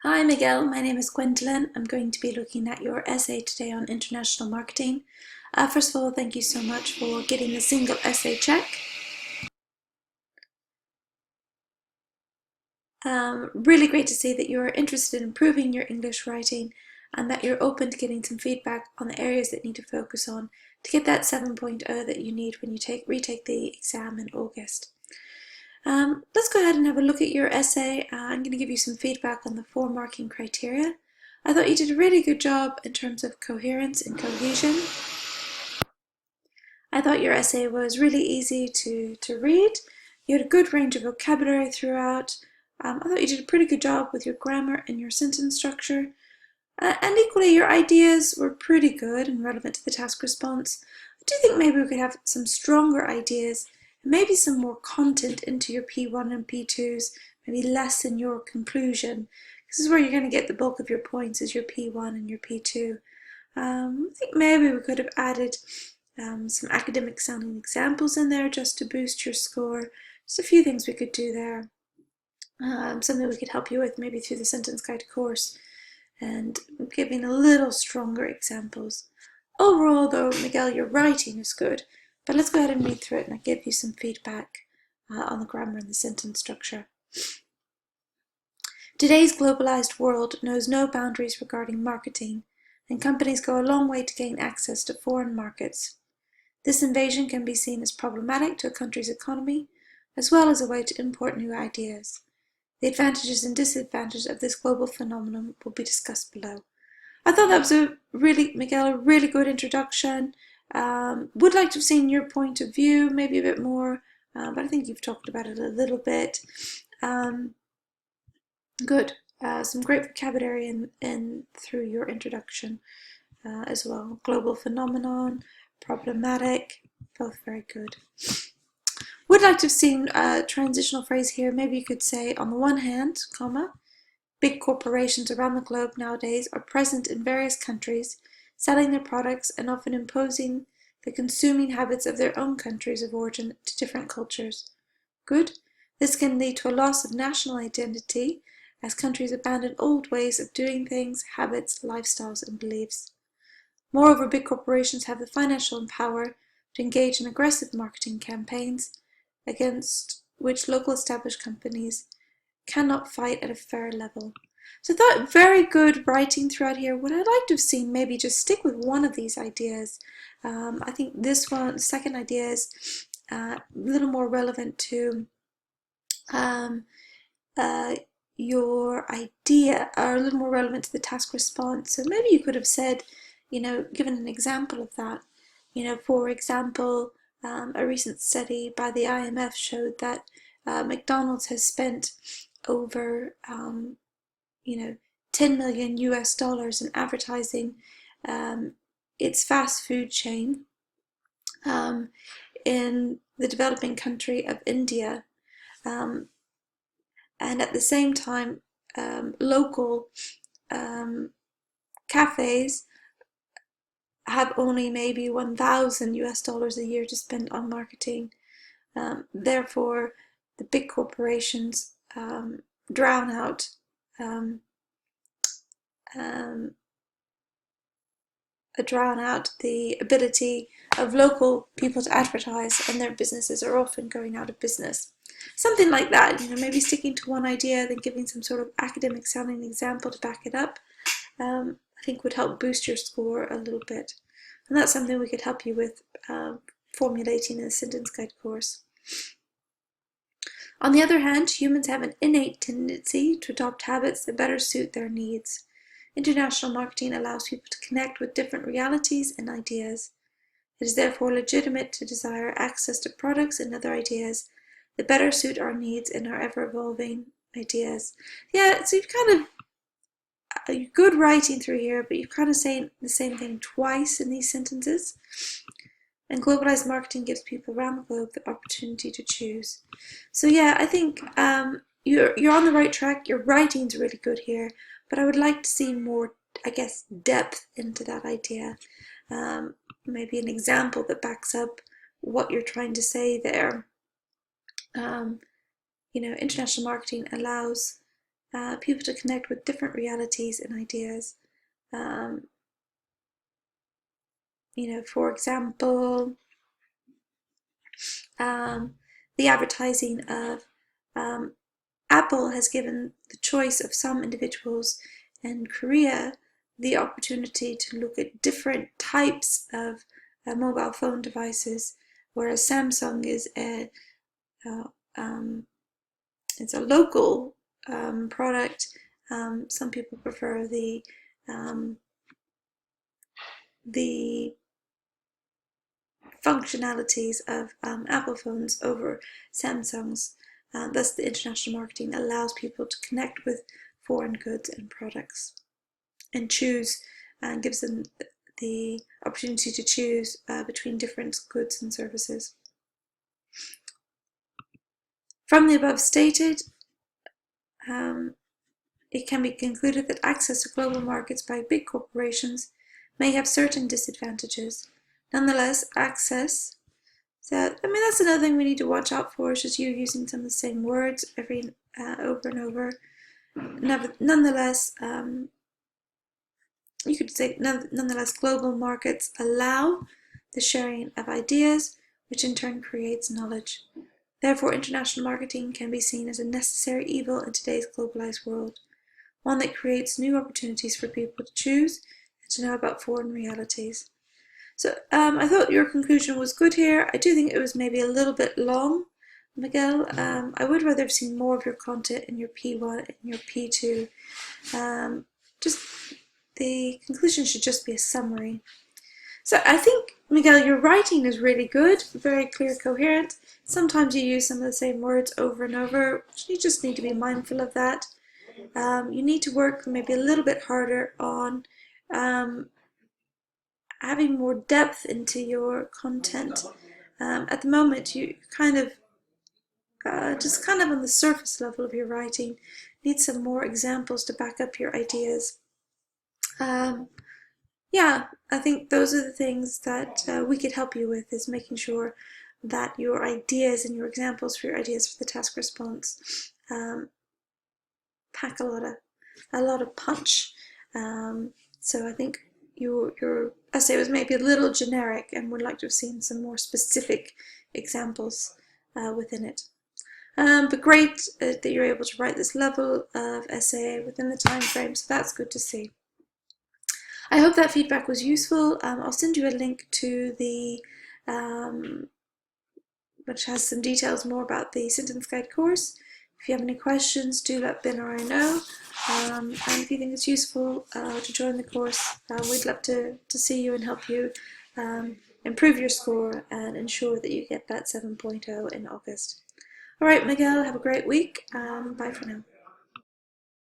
Hi Miguel, my name is Gwendolyn. I'm going to be looking at your essay today on international marketing. First of all, thank you so much for getting the single essay check. Really great to see that you're interested in improving your English writing and that you're open to getting some feedback on the areas that need to focus on to get that 7.0 that you need when you retake the exam in August. Let's go ahead and have a look at your essay. I'm going to give you some feedback on the 4 marking criteria. I thought you did a really good job in terms of coherence and cohesion. I thought your essay was really easy to read. You had a good range of vocabulary throughout. I thought you did a pretty good job with your grammar and your sentence structure. And equally, your ideas were pretty good and relevant to the task response. I do think maybe we could have some stronger ideas and maybe some more content into your P1 and P2s, maybe less in your conclusion. This is where you're going to get the bulk of your points is your P1 and your P2. I think maybe we could have added some academic sounding examples in there just to boost your score. Just a few things we could do there. Something we could help you with maybe through the sentence guide course and giving a little stronger examples. Overall though, Miguel, your writing is good, but let's go ahead and read through it and I'll give you some feedback on the grammar and the sentence structure. Today's globalized world knows no boundaries regarding marketing, and companies go a long way to gain access to foreign markets. This invasion can be seen as problematic to a country's economy, as well as a way to import new ideas. The advantages and disadvantages of this global phenomenon will be discussed below. I thought that was Miguel, a really good introduction. Would like to have seen your point of view, maybe a bit more, but I think you've talked about it a little bit. Good. Some great vocabulary in through your introduction as well. Global phenomenon, problematic, both very good. Would like to have seen a transitional phrase here. Maybe you could say, on the one hand, comma, big corporations around the globe nowadays are present in various countries, selling their products and often imposing the consuming habits of their own countries of origin to different cultures. Good. This can lead to a loss of national identity as countries abandon old ways of doing things, habits, lifestyles, and beliefs. Moreover, big corporations have the financial power to engage in aggressive marketing campaigns against which local established companies cannot fight at a fair level. So I thought very good writing throughout here. What I'd like to have seen, maybe just stick with one of these ideas. I think this one, the second idea is a little more relevant to your idea, or a little more relevant to the task response. So maybe you could have said, given an example of that. For example, a recent study by the IMF showed that McDonald's has spent over, 10 million US dollars in advertising its fast food chain in the developing country of India. And at the same time, local cafes have only maybe 1,000 US dollars a year to spend on marketing. Therefore, the big corporations drown out the ability of local people to advertise, and their businesses are often going out of business. Something like that, maybe sticking to one idea, then giving some sort of academic sounding example to back it up, I think would help boost your score a little bit. And that's something we could help you with formulating in the sentence guide course. On the other hand, humans have an innate tendency to adopt habits that better suit their needs. International marketing allows people to connect with different realities and ideas. It is therefore legitimate to desire access to products and other ideas that better suit our needs and our ever-evolving ideas. Yeah, so you've kind of good writing through here, but you're kind of saying the same thing twice in these sentences. And globalized marketing gives people around the globe the opportunity to choose. So yeah, I think you're on the right track. Your writing's really good here, but I would like to see more, I guess, depth into that idea. Maybe an example that backs up what you're trying to say there. International marketing allows people to connect with different realities and ideas. For example, the advertising of Apple has given the choice of some individuals in Korea the opportunity to look at different types of mobile phone devices, whereas Samsung is it's a local product. Some people prefer the functionalities of Apple phones over Samsung's. Thus, the international marketing allows people to connect with foreign goods and products and choose, and gives them the opportunity to choose between different goods and services. From the above stated, it can be concluded that access to global markets by big corporations may have certain disadvantages. Nonetheless, access, that's another thing we need to watch out for, is just you using some of the same words over and over. Nonetheless, you could say, nonetheless, global markets allow the sharing of ideas, which in turn creates knowledge. Therefore, international marketing can be seen as a necessary evil in today's globalized world, one that creates new opportunities for people to choose and to know about foreign realities. So I thought your conclusion was good here. I do think it was maybe a little bit long, Miguel. I would rather have seen more of your content in your P1 and your P2. Just the conclusion should just be a summary. So I think, Miguel, your writing is really good, very clear, coherent. Sometimes you use some of the same words over and over. You just need to be mindful of that. You need to work maybe a little bit harder on having more depth into your content. At the moment, you kind of just kind of on the surface level of your writing. Need some more examples to back up your ideas. Yeah, I think those are the things that we could help you with, is making sure that your ideas and your examples for your ideas for the task response pack a lot of punch. So I think your essay was maybe a little generic, and would like to have seen some more specific examples within it. But great that you're able to write this level of essay within the time frame, so that's good to see. I hope that feedback was useful. I'll send you a link to the which has some details more about the sentence guide course. If you have any questions, do let Ben or I know. And if you think it's useful to join the course, we'd love to see you and help you improve your score and ensure that you get that 7.0 in August. All right, Miguel, have a great week. Bye for now.